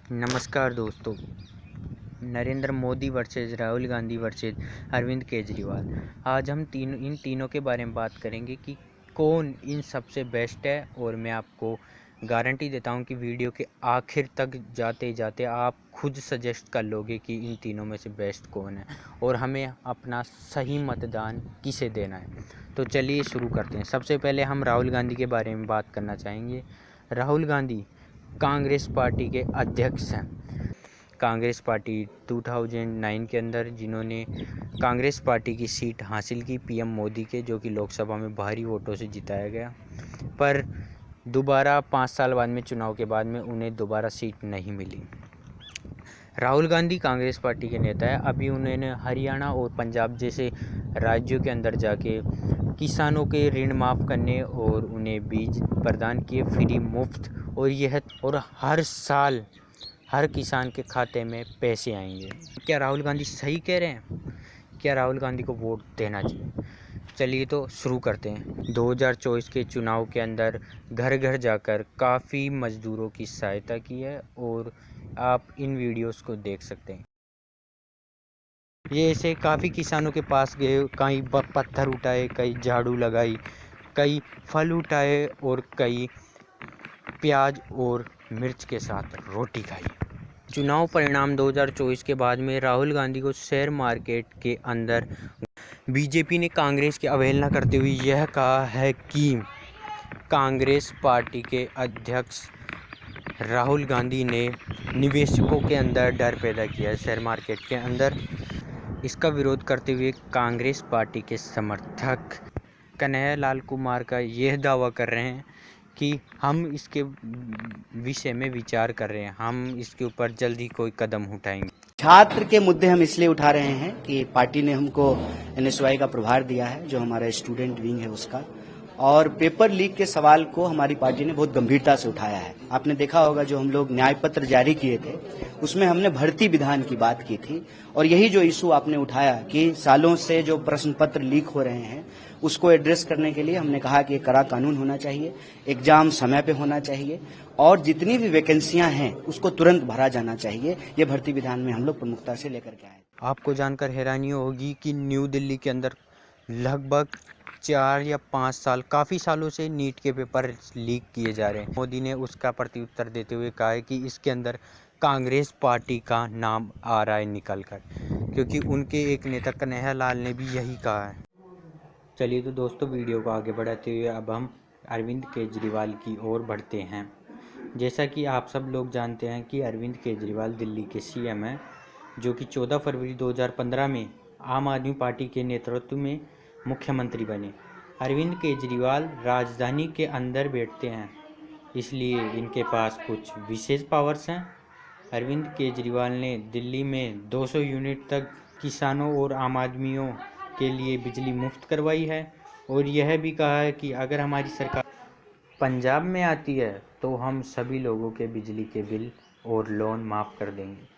नमस्कार दोस्तों। Narendra Modi versus Rahul Gandhi versus Arvind Kejriwal. आज हम इन तीनों के बारे में बात करेंगे कि कौन इन सबसे बेस्ट है। और मैं आपको गारंटी देता हूं कि वीडियो के आखिर तक जाते जाते आप खुद सजेस्ट कर लोगे कि इन तीनों में से बेस्ट कौन है और हमें अपना सही मतदान किसे देना है। तो चलिए शुरू करते हैं। सबसे पहले हम राहुल गांधी के बारे में बात करना चाहेंगे। राहुल गांधी कांग्रेस पार्टी के अध्यक्ष हैं। कांग्रेस पार्टी 2009 के अंदर जिन्होंने कांग्रेस पार्टी की सीट हासिल की पीएम मोदी के, जो कि लोकसभा में भारी वोटों से जिताया गया, पर दोबारा 5 साल बाद में चुनाव के बाद में उन्हें दोबारा सीट नहीं मिली। राहुल गांधी कांग्रेस पार्टी के नेता है। अभी उन्होंने हरियाणा और पंजाब जैसे राज्यों के अंदर जाके किसानों के ऋण माफ़ करने और उन्हें बीज प्रदान किए फ्री मुफ्त, और हर साल हर किसान के खाते में पैसे आएंगे। क्या राहुल गांधी सही कह रहे हैं? क्या राहुल गांधी को वोट देना चाहिए? चलिए तो शुरू करते हैं। 2024 के चुनाव के अंदर घर घर जाकर काफ़ी मज़दूरों की सहायता की है और आप इन वीडियोस को देख सकते हैं। ये ऐसे काफ़ी किसानों के पास गए, कई पत्थर उठाए, कई झाड़ू लगाई, कई फल उठाए और कई प्याज और मिर्च के साथ रोटी खाई। चुनाव परिणाम 2024 के बाद में राहुल गांधी को शेयर मार्केट के अंदर बीजेपी ने कांग्रेस की अवहेलना करते हुए यह कहा है कि कांग्रेस पार्टी के अध्यक्ष राहुल गांधी ने निवेशकों के अंदर डर पैदा किया है शेयर मार्केट के अंदर। इसका विरोध करते हुए कांग्रेस पार्टी के समर्थक कन्हैया लाल कुमार का यह दावा कर रहे हैं कि हम इसके विषय में विचार कर रहे हैं, हम इसके ऊपर जल्दी कोई कदम उठाएंगे। छात्र के मुद्दे हम इसलिए उठा रहे हैं कि पार्टी ने हमको एनएसवाई का प्रभार दिया है, जो हमारा स्टूडेंट विंग है उसका, और पेपर लीक के सवाल को हमारी पार्टी ने बहुत गंभीरता से उठाया है। आपने देखा होगा जो हम लोग न्याय पत्र जारी किए थे उसमें हमने भर्ती विधान की बात की थी, और यही जो इशू आपने उठाया कि सालों से जो प्रश्न पत्र लीक हो रहे हैं उसको एड्रेस करने के लिए हमने कहा कि एक कड़ा कानून होना चाहिए, एग्जाम समय पे होना चाहिए और जितनी भी वैकेंसियां हैं उसको तुरंत भरा जाना चाहिए। ये भर्ती विधान में हम लोग प्रमुखता से लेकर के आए। आपको जानकर हैरानी होगी कि न्यू दिल्ली के अंदर लगभग 4 या 5 साल, काफ़ी सालों से नीट के पेपर लीक किए जा रहे हैं। मोदी ने उसका प्रत्युत्तर देते हुए कहा है कि इसके अंदर कांग्रेस पार्टी का नाम आ रहा है निकल कर, क्योंकि उनके एक नेता कन्हैया लाल ने भी यही कहा है। चलिए तो दोस्तों, वीडियो को आगे बढ़ाते हुए अब हम अरविंद केजरीवाल की ओर बढ़ते हैं। जैसा कि आप सब लोग जानते हैं कि अरविंद केजरीवाल दिल्ली के सीएम हैं, जो कि 14 फरवरी 2015 में आम आदमी पार्टी के नेतृत्व में मुख्यमंत्री बने। अरविंद केजरीवाल राजधानी के अंदर बैठते हैं, इसलिए इनके पास कुछ विशेष पावर्स हैं। अरविंद केजरीवाल ने दिल्ली में 200 यूनिट तक किसानों और आम आदमियों के लिए बिजली मुफ्त करवाई है, और यह भी कहा है कि अगर हमारी सरकार पंजाब में आती है तो हम सभी लोगों के बिजली के बिल और लोन माफ़ कर देंगे।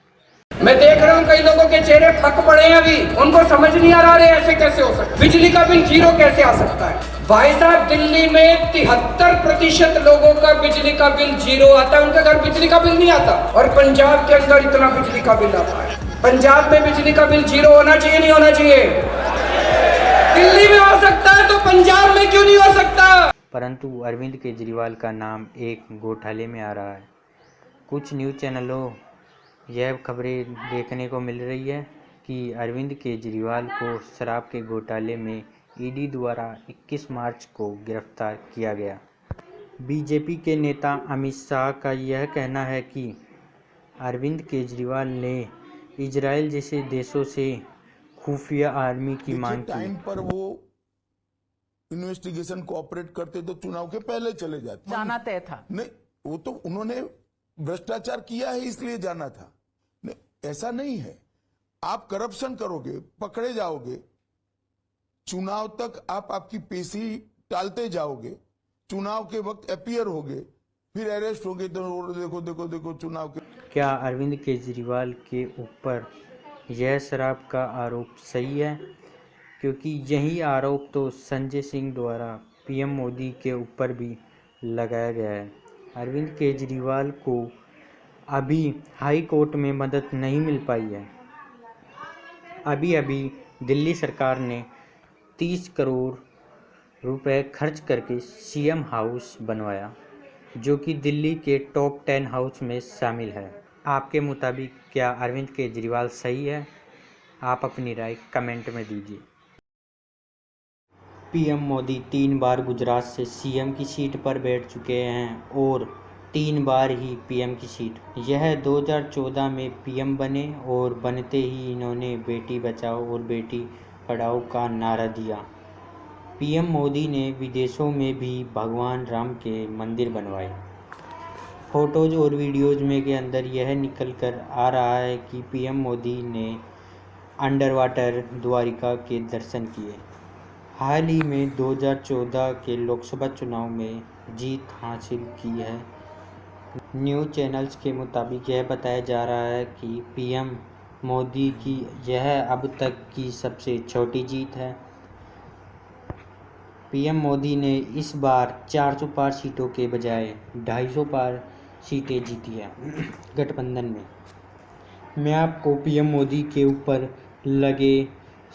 मैं देख रहा हूँ कई लोगों के चेहरे फक पड़े हैं, अभी उनको समझ नहीं आ रहा है ऐसे कैसे हो सकता है, बिजली का बिल जीरो कैसे आ सकता है। भाई साहब, दिल्ली में 73% लोगों का बिजली का बिल जीरो आता है, उनके घर बिजली का बिल नहीं आता, और पंजाब के अंदर इतना बिजली का बिल आता है। पंजाब में बिजली का बिल जीरो होना चाहिए, नहीं होना चाहिए? दिल्ली में हो सकता है तो पंजाब में क्यों नहीं हो सकता? परंतु अरविंद केजरीवाल का नाम एक घोटाले में आ रहा है। कुछ न्यूज़ चैनलों यह खबरें देखने को मिल रही है कि अरविंद केजरीवाल को शराब के घोटाले में ईडी द्वारा 21 मार्च को गिरफ्तार किया गया। बीजेपी के नेता अमित शाह का यह कहना है कि अरविंद केजरीवाल ने इजराइल जैसे देशों से खुफिया आर्मी की मांग की। टाइम पर वो इन्वेस्टिगेशन कोऑपरेट करते तो चुनाव के पहले चले जाते। जाना तय था। नहीं, वो तो उन्होंने भ्रष्टाचार किया है इसलिए जाना था। नहीं, ऐसा नहीं है। आप करप्शन करोगे, पकड़े जाओगे, चुनाव तक आप आपकी पेशी टालते जाओगे, चुनाव के वक्त अपीयर होगे, फिर अरेस्ट होगे, तो देखो देखो देखो चुनाव के। क्या अरविंद केजरीवाल के ऊपर यह शराब का आरोप सही है? क्योंकि यही आरोप तो संजय सिंह द्वारा पीएम मोदी के ऊपर भी लगाया गया है। अरविंद केजरीवाल को अभी हाई कोर्ट में मदद नहीं मिल पाई है। अभी दिल्ली सरकार ने 30 करोड़ रुपए खर्च करके सीएम हाउस बनवाया, जो कि दिल्ली के टॉप 10 हाउस में शामिल है। आपके मुताबिक क्या अरविंद केजरीवाल सही है? आप अपनी राय कमेंट में दीजिए। पीएम मोदी 3 बार गुजरात से सीएम की सीट पर बैठ चुके हैं और 3 बार ही पीएम की सीट। यह 2014 में पीएम बने और बनते ही इन्होंने बेटी बचाओ और बेटी पढ़ाओ का नारा दिया। पीएम मोदी ने विदेशों में भी भगवान राम के मंदिर बनवाए। फोटोज और वीडियोज में के अंदर यह निकल कर आ रहा है कि पीएम मोदी ने अंडर वाटर द्वारिका के दर्शन किए। हाल ही में 2014 के लोकसभा चुनाव में जीत हासिल की है। न्यूज़ चैनल्स के मुताबिक यह बताया जा रहा है कि पीएम मोदी की यह अब तक की सबसे छोटी जीत है। पीएम मोदी ने इस बार 400 पार सीटों के बजाय 250 पार सीटें जीती है गठबंधन में। मैं आपको पीएम मोदी के ऊपर लगे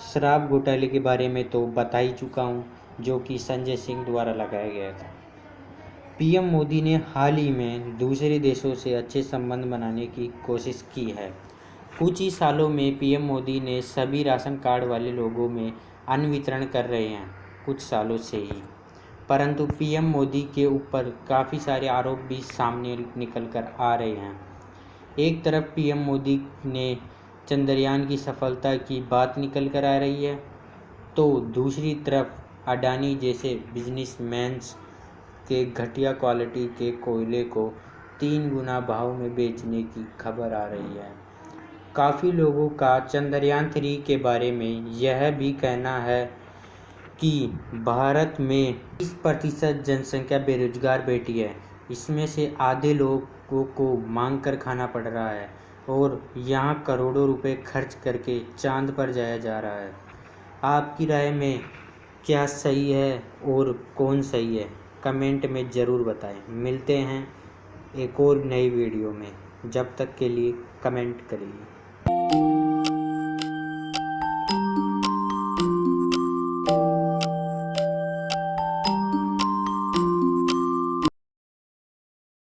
शराब घोटाले के बारे में तो बता ही चुका हूँ, जो कि संजय सिंह द्वारा लगाया गया था। पीएम मोदी ने हाल ही में दूसरे देशों से अच्छे संबंध बनाने की कोशिश की है। कुछ ही सालों में पीएम मोदी ने सभी राशन कार्ड वाले लोगों में अन्न वितरण कर रहे हैं, कुछ सालों से ही। परंतु पीएम मोदी के ऊपर काफ़ी सारे आरोप भी सामने निकल कर आ रहे हैं। एक तरफ पीएम मोदी ने चंद्रयान की सफलता की बात निकल कर आ रही है, तो दूसरी तरफ अडानी जैसे बिजनेसमैन्स के घटिया क्वालिटी के कोयले को 3 गुना भाव में बेचने की खबर आ रही है। काफ़ी लोगों का चंद्रयान 3 के बारे में यह भी कहना है कि भारत में 30% जनसंख्या बेरोजगार बैठी है। इसमें से आधे लोगों को मांग कर खाना पड़ रहा है और यहाँ करोड़ों रुपए खर्च करके चांद पर जाया जा रहा है। आपकी राय में क्या सही है और कौन सही है, कमेंट में ज़रूर बताएं। मिलते हैं एक और नई वीडियो में, जब तक के लिए कमेंट करिए।